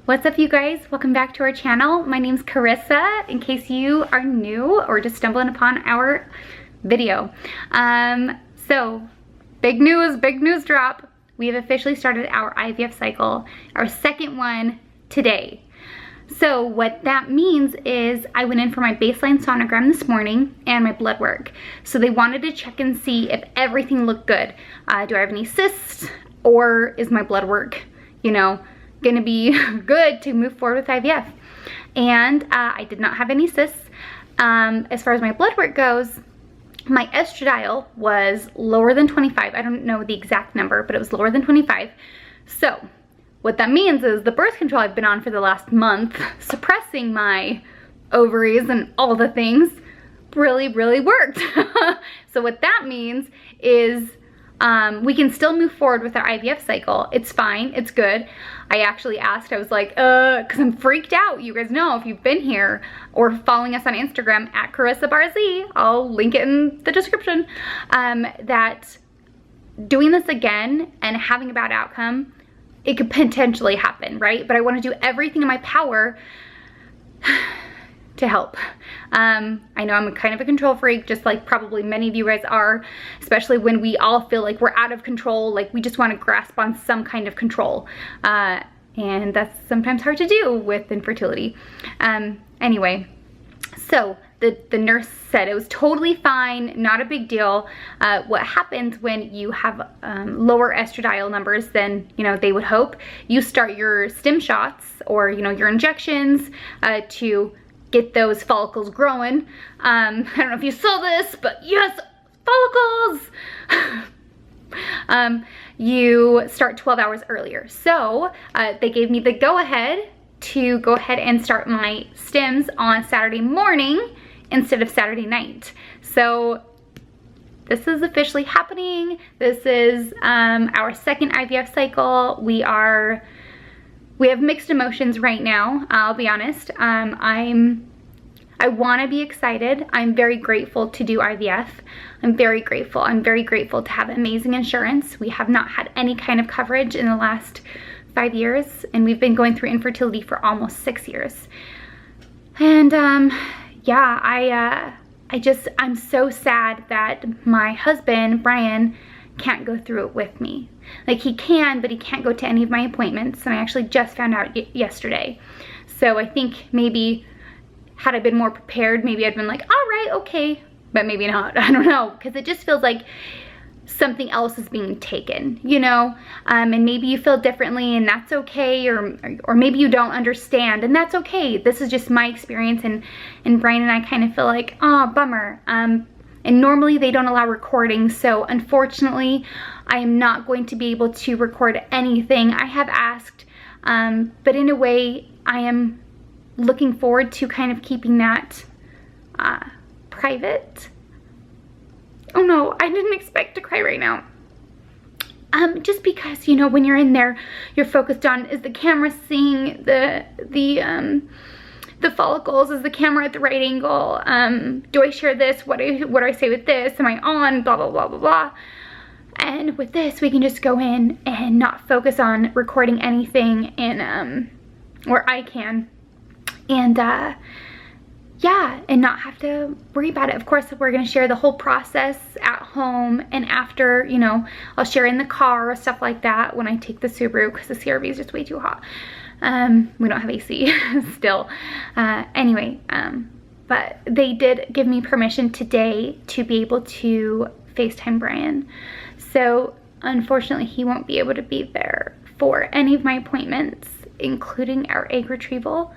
What's up, you guys? Welcome back to our channel. My name's Carissa, in case you are new or just stumbling upon our video. So big news drop. We have officially started our IVF cycle, our second one today. So what that means is I went in for my baseline sonogram this morning and my blood work. So they wanted to check and see if everything looked good. Do I have any cysts, or is my blood work, gonna be good to move forward with IVF? And I did not have any cysts. As far as my blood work goes, my estradiol was lower than 25. I don't know the exact number, but it was lower than 25. So what that means is the birth control I've been on for the last month, suppressing my ovaries and all the things, really worked. So what that means is we can still move forward with our IVF cycle. It's fine, it's good. I actually asked, I was like, cause I'm freaked out. You guys know, if you've been here or following us on Instagram at CarissaBarZ, I'll link it in the description, that doing this again and having a bad outcome, it could potentially happen, right? But I wanna do everything in my power to help. I know I'm kind of a control freak, just like probably many of you guys are, especially when we all feel like we're out of control, like we just want to grasp on some kind of control. And that's sometimes hard to do with infertility. Anyway, so the nurse said it was totally fine, not a big deal. What happens when you have lower estradiol numbers than they would hope, you start your Stim shots or your injections to get those follicles growing. I don't know if you saw this, but yes, follicles! You start 12 hours earlier. So they gave me the go-ahead to go ahead and start my Stims on Saturday morning instead of Saturday night. So this is officially happening. This is our second IVF cycle. We have mixed emotions right now, I'll be honest. I want to be excited. I'm very grateful to do IVF. I'm very grateful. I'm very grateful to have amazing insurance. We have not had any kind of coverage in the last 5 years, and we've been going through infertility for almost 6 years. And yeah, I'm so sad that my husband, Brian, can't go through it with me. Like, he can, but he can't go to any of my appointments, and I actually just found out yesterday. So I think maybe had I been more prepared, maybe I'd been like, all right, okay, but maybe not. I don't know, because it just feels like something else is being taken, and maybe you feel differently, and that's okay, or maybe you don't understand, and that's okay. This is just my experience, and Brian and I kind of feel like, oh, bummer. And normally they don't allow recording, so unfortunately I am not going to be able to record anything. I have asked, but in a way I am looking forward to kind of keeping that private. Oh no, I didn't expect to cry right now. Just because, when you're in there, you're focused on, is the camera seeing the follicles? Is the camera at the right angle? Do I share this? What do I say with this? Am I on? Blah, blah, blah, blah, blah. And with this, we can just go in and not focus on recording anything, and or I can. And yeah, and not have to worry about it. Of course, we're gonna share the whole process at home, and after, I'll share in the car or stuff like that when I take the Subaru, because the CRV is just way too hot. We don't have AC still. Anyway, but they did give me permission today to be able to FaceTime Brian. So unfortunately, he won't be able to be there for any of my appointments, including our egg retrieval.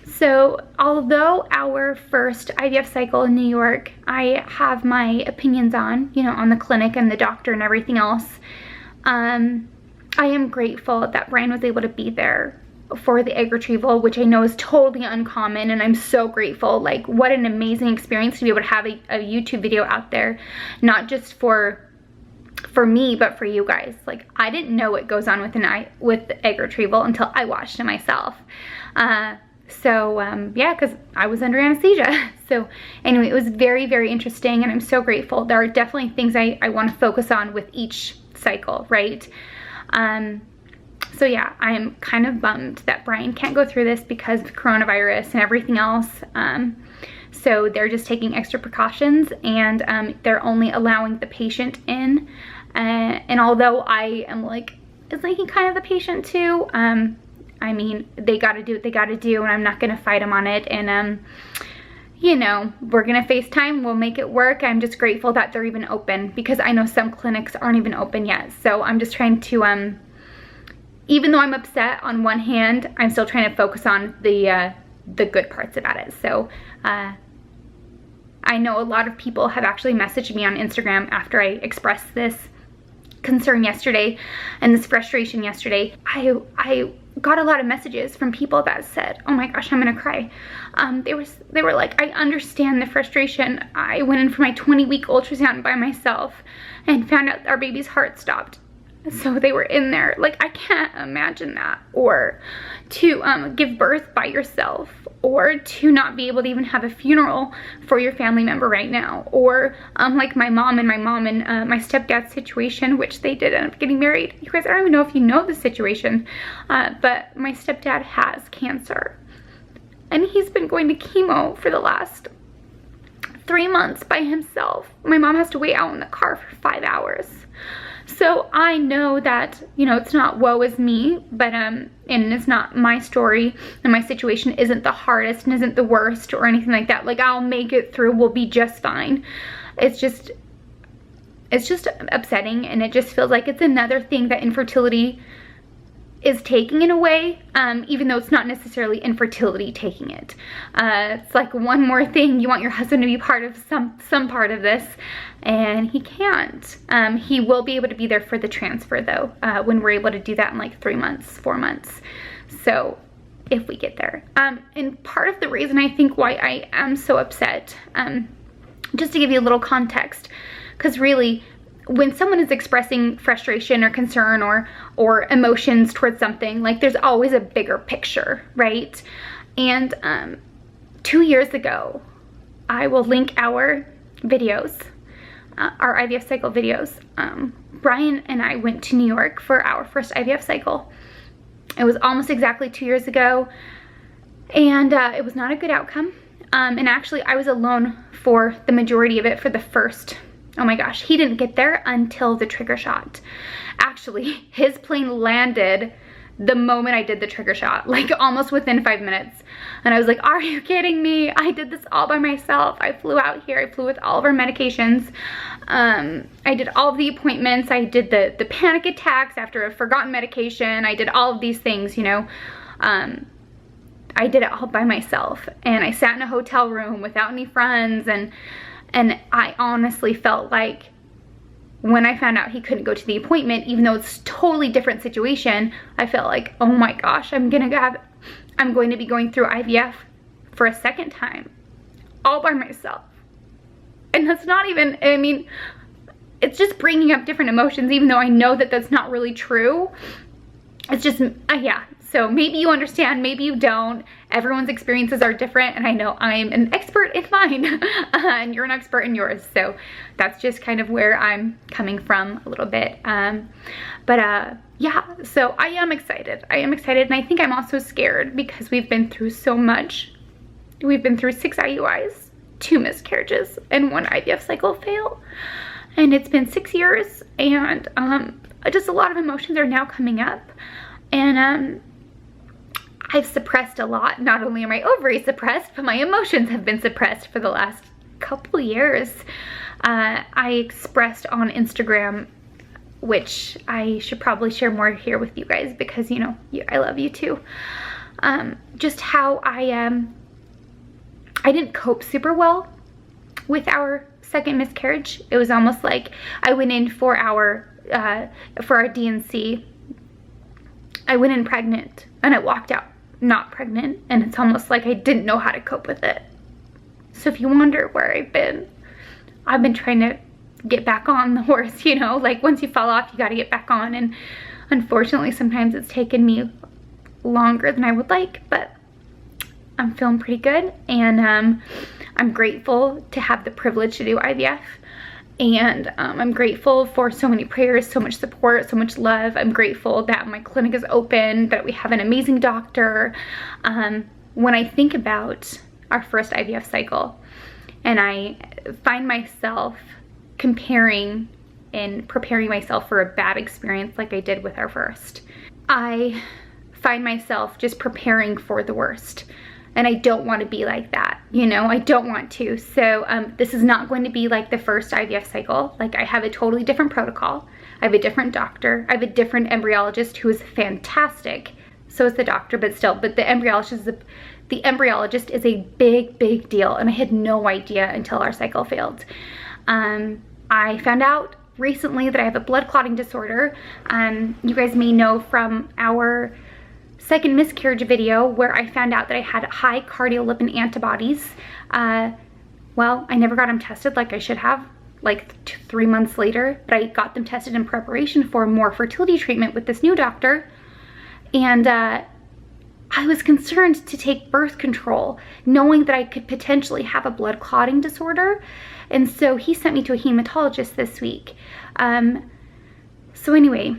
So although our first IVF cycle in New York, I have my opinions on, on the clinic and the doctor and everything else, I am grateful that Brian was able to be there for the egg retrieval, which I know is totally uncommon, and I'm so grateful. Like, what an amazing experience to be able to have a YouTube video out there, not just for me, but for you guys. Like, I didn't know what goes on with egg retrieval until I watched it myself. Yeah, because I was under anesthesia. So anyway, it was very interesting, and I'm so grateful. There are definitely things I want to focus on with each cycle, right? So yeah, I'm kind of bummed that Brian can't go through this because of coronavirus and everything else. So they're just taking extra precautions, and they're only allowing the patient in. And although I am like, is he kind of the patient too? I mean, they gotta do what they gotta do, and I'm not gonna fight them on it. And you know, we're gonna FaceTime, we'll make it work. I'm just grateful that they're even open, because I know some clinics aren't even open yet. So I'm just trying to, even though I'm upset on one hand, I'm still trying to focus on the good parts about it. So I know a lot of people have actually messaged me on Instagram after I expressed this concern yesterday and this frustration yesterday. I got a lot of messages from people that said, oh my gosh, I'm gonna cry. They were like, I understand the frustration. I went in for my 20-week ultrasound by myself and found out our baby's heart stopped. So they were in there. Like, I can't imagine that. Or to give birth by yourself, or to not be able to even have a funeral for your family member right now. Or like my mom and my stepdad's situation, which they did end up getting married. You guys, I don't even know if you know the situation, but my stepdad has cancer. And he's been going to chemo for the last 3 months by himself. My mom has to wait out in the car for 5 hours. So I know that, you know, it's not woe is me, but and it's not my story, and my situation isn't the hardest and isn't the worst or anything like that. Like, I'll make it through, we'll be just fine. It's just upsetting, and it just feels like it's another thing that infertility is taking in a way, even though it's not necessarily infertility taking it. It's like one more thing. You want your husband to be part of some part of this, and he can't. He will be able to be there for the transfer though, when we're able to do that in like 3 months, 4 months. So if we get there. And part of the reason I think why I am so upset, just to give you a little context, because really, when someone is expressing frustration or concern or emotions towards something, like, there's always a bigger picture, right? And 2 years ago, I will link our videos, our IVF cycle videos. Brian and I went to New York for our first IVF cycle. It was almost exactly 2 years ago, and it was not a good outcome. And actually, I was alone for the majority of it for the first. Oh my gosh, he didn't get there until the trigger shot. Actually, his plane landed the moment I did the trigger shot, like almost within 5 minutes. And I was like, are you kidding me? I did this all by myself. I flew out here, I flew with all of our medications. I did all of the appointments. I did the panic attacks after a forgotten medication. I did all of these things, you know. I did it all by myself. And I sat in a hotel room without any friends, and I honestly felt like when I found out he couldn't go to the appointment, even though it's a totally different situation, I felt like, oh my gosh, I'm going to be going through IVF for a second time, all by myself. And that's not even, I mean, it's just bringing up different emotions, even though I know that that's not really true. It's just, yeah. So maybe you understand, maybe you don't. Everyone's experiences are different, and I know I'm an expert in mine, and you're an expert in yours. So that's just kind of where I'm coming from a little bit. Yeah, so I am excited. I am excited, and I think I'm also scared because we've been through so much. We've been through 6 IUIs, 2 miscarriages, and 1 IVF cycle fail. And it's been 6 years, and just a lot of emotions are now coming up. And I've suppressed a lot. Not only are my ovaries suppressed, but my emotions have been suppressed for the last couple years. I expressed on Instagram, which I should probably share more here with you guys because, you know, I love you too. Just how I didn't cope super well with our second miscarriage. It was almost like I went in for our DNC. I went in pregnant and I walked out not pregnant, and it's almost like I didn't know how to cope with it. So if you wonder where I've been trying to get back on the horse, you know, like once you fall off, you got to get back on. And unfortunately, sometimes it's taken me longer than I would like, but I'm feeling pretty good. And I'm grateful to have the privilege to do IVF. And I'm grateful for so many prayers, so much support, so much love. I'm grateful that my clinic is open, that we have an amazing doctor. When I think about our first IVF cycle and I find myself comparing and preparing myself for a bad experience like I did with our first, I find myself just preparing for the worst. And I don't want to be like that, you know, I don't want to. So this is not going to be like the first IVF cycle. Like, I have a totally different protocol. I have a different doctor. I have a different embryologist who is fantastic. So is the doctor, but still, but the embryologist is a big, big deal. And I had no idea until our cycle failed. I found out recently that I have a blood clotting disorder. You guys may know from our second miscarriage video where I found out that I had high cardiolipin antibodies. Well, I never got them tested like I should have, like 3 months later, but I got them tested in preparation for more fertility treatment with this new doctor. And I was concerned to take birth control, knowing that I could potentially have a blood clotting disorder. And so he sent me to a hematologist this week. So anyway,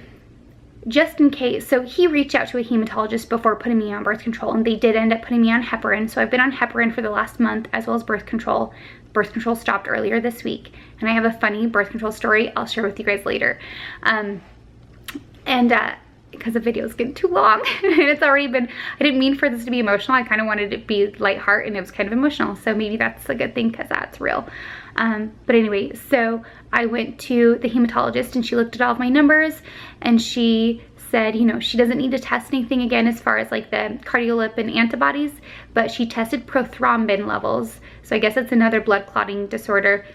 just in case, so he reached out to a hematologist before putting me on birth control, and they did end up putting me on heparin. So I've been on heparin for the last month, as well as birth control. Birth control stopped earlier this week, and I have a funny birth control story I'll share with you guys later. Because the video's getting too long, and it's already been, I didn't mean for this to be emotional. I kind of wanted it to be lighthearted, and it was kind of emotional. So maybe that's a good thing, because that's real. But anyway, so I went to the hematologist, and she looked at all of my numbers, and she said, you know, she doesn't need to test anything again as far as like the cardiolipin antibodies, but she tested prothrombin levels. So I guess it's another blood clotting disorder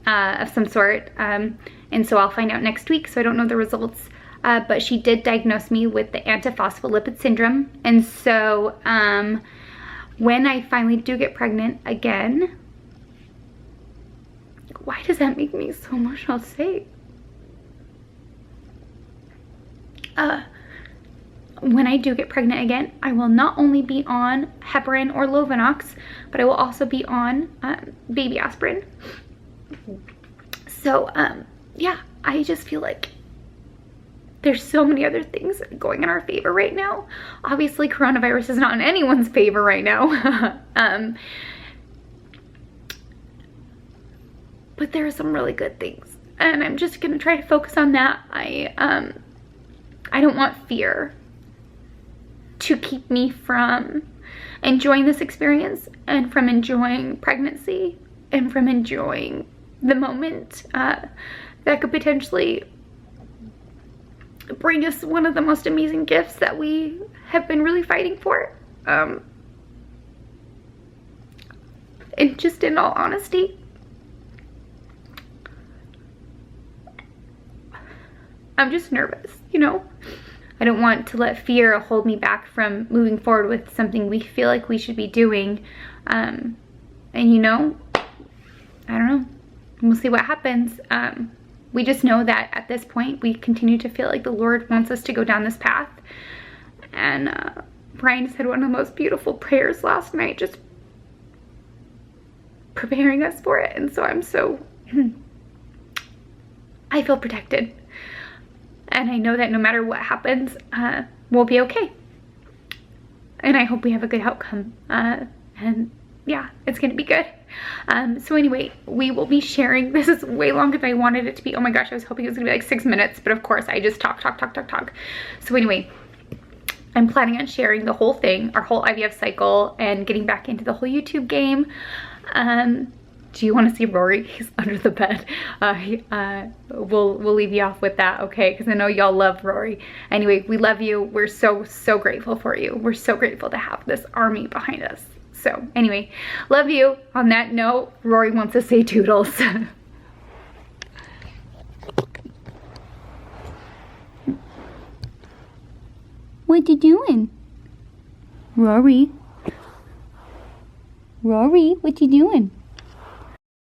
of some sort. And so I'll find out next week. So I don't know the results. But she did diagnose me with the antiphospholipid syndrome. And so when I finally do get pregnant again, why does that make me so emotional to say? When I do get pregnant again, I will not only be on heparin or Lovenox, but I will also be on baby aspirin. So yeah, I just feel like there's so many other things going in our favor right now. Obviously, coronavirus is not in anyone's favor right now. But there are some really good things, and I'm just gonna try to focus on that. I don't want fear to keep me from enjoying this experience, and from enjoying pregnancy, and from enjoying the moment that could potentially bring us one of the most amazing gifts that we have been really fighting for. And just in all honesty, I'm just nervous, you know? I don't want to let fear hold me back from moving forward with something we feel like we should be doing. And you know, I don't know. We'll see what happens. We just know that at this point, we continue to feel like the Lord wants us to go down this path. And Brian said one of the most beautiful prayers last night, just preparing us for it. And so I'm so, I feel protected. And I know that no matter what happens, we'll be okay. And I hope we have a good outcome. And yeah, it's gonna be good. So anyway, we will be sharing, this is way longer than I wanted it to be. Oh my gosh, I was hoping it was gonna be like 6 minutes, but of course I just talk. So anyway, I'm planning on sharing the whole thing, our whole IVF cycle, and getting back into the whole YouTube game. Do you want to see Rory? He's under the bed. We'll leave you off with that, okay? Because I know y'all love Rory. Anyway, we love you. We're so grateful for you. We're so grateful to have this army behind us. So anyway, love you. On that note, Rory wants to say toodles. What you doing? Rory? Rory, what you doing?